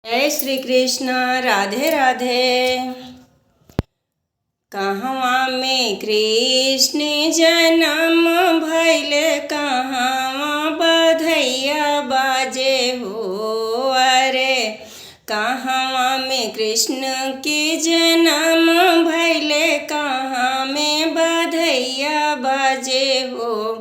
जय श्री कृष्ण। राधे राधे। कहवा में कृष्ण जन्म भइल, कहवा बधैया बाजे हो। अरे कहवा में कृष्ण के जन्म भइल, कहाँ में बधैया बाजे हो।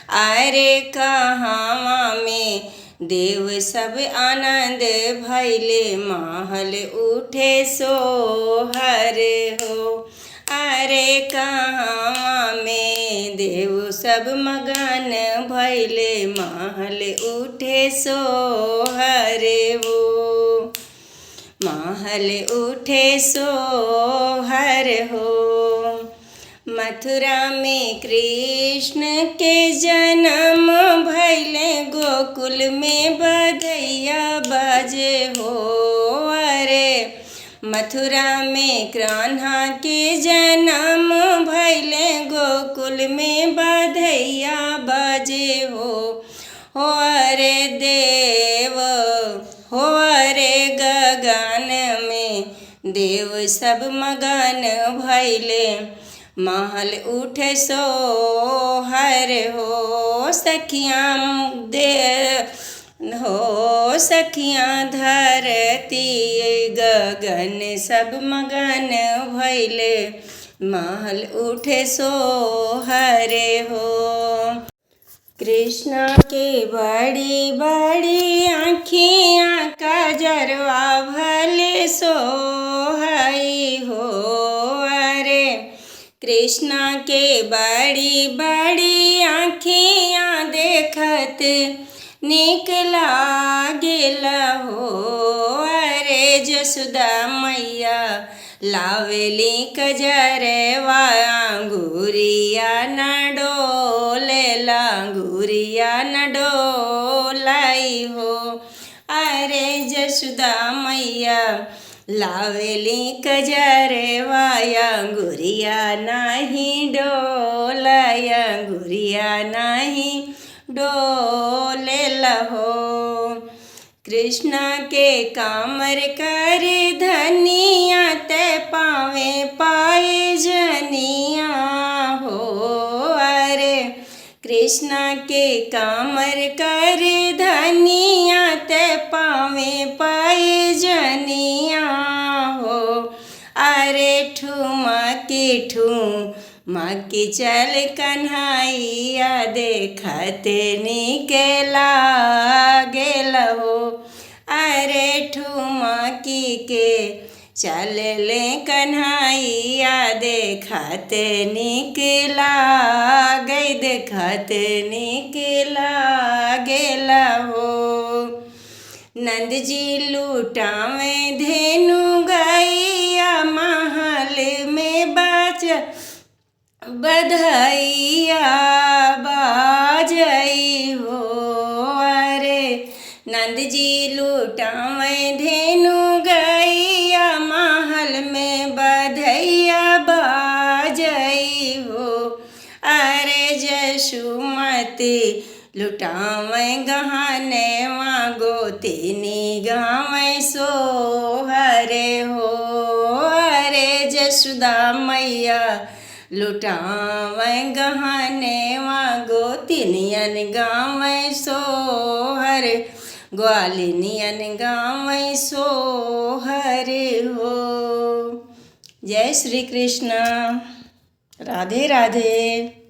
अरे कहवा में देव सब आनंद भैले, महल उठे सोहर हो। अरे कहवा में देव सब मगन भैले, महल उठे सोहर हो। महल उठे सोहर हो। मथुरा में कृष्ण के जन्म भैले, गोकुल में बधैया बाजे हो। अरे मथुरा में कान्हा के जन्म भैले, गोकुल में बधैया बाजे हो। अरे देव हो, अरे गगन में देव सब मगन भैले, महल उठे सोहर हो। सखियाँ सखियाँ धरती गगन सब मगन भैले, महल उठे सोहर हो। कृष्ण के बड़ी बड़ी आँखियाँ कजरवा भले सोहई हो। अरे कृष्ण के बड़ी बड़ी आँखियाँ देखत नीक लागेल हो। अरे जसोदा मैया लावेली कजरवा, अंगूरिया न डोलेला, अंगूरिया न डोलाई हो। अरे जसोदा मैया लावेली कजरवा, अंगूरिया नाही डोलाई, अंगूरिया नाही डोलेला हो। कृष्ण के कामर कर धनिया, ते पावे पाए जनिया हो। अरे कृष्ण के कामर कर धनिया, ते पावे पाए जनिया हो। अरे ठुमा की चल कन्हैया, देखते नीक लागेल हो। अरे ठुमा की के चल ले कन्हैया, देखते नीक लागे, देखते नीक लागेल हो। नंद जी लुटावे धेनु गैया, महल में बधैया बाजई हो। अरे नंद जी लुटावे धेनु गैया, महल में बधैया बाजई हो। अरे जसुमती लुटावे गहने गोतिनी गावे सोहर हो। अरे जसोदा मैया लुटावे गहने गोतिनियन गावे सोहर, ग्वालिनियन गावे सोहर हो। जय श्री कृष्ण। राधे राधे।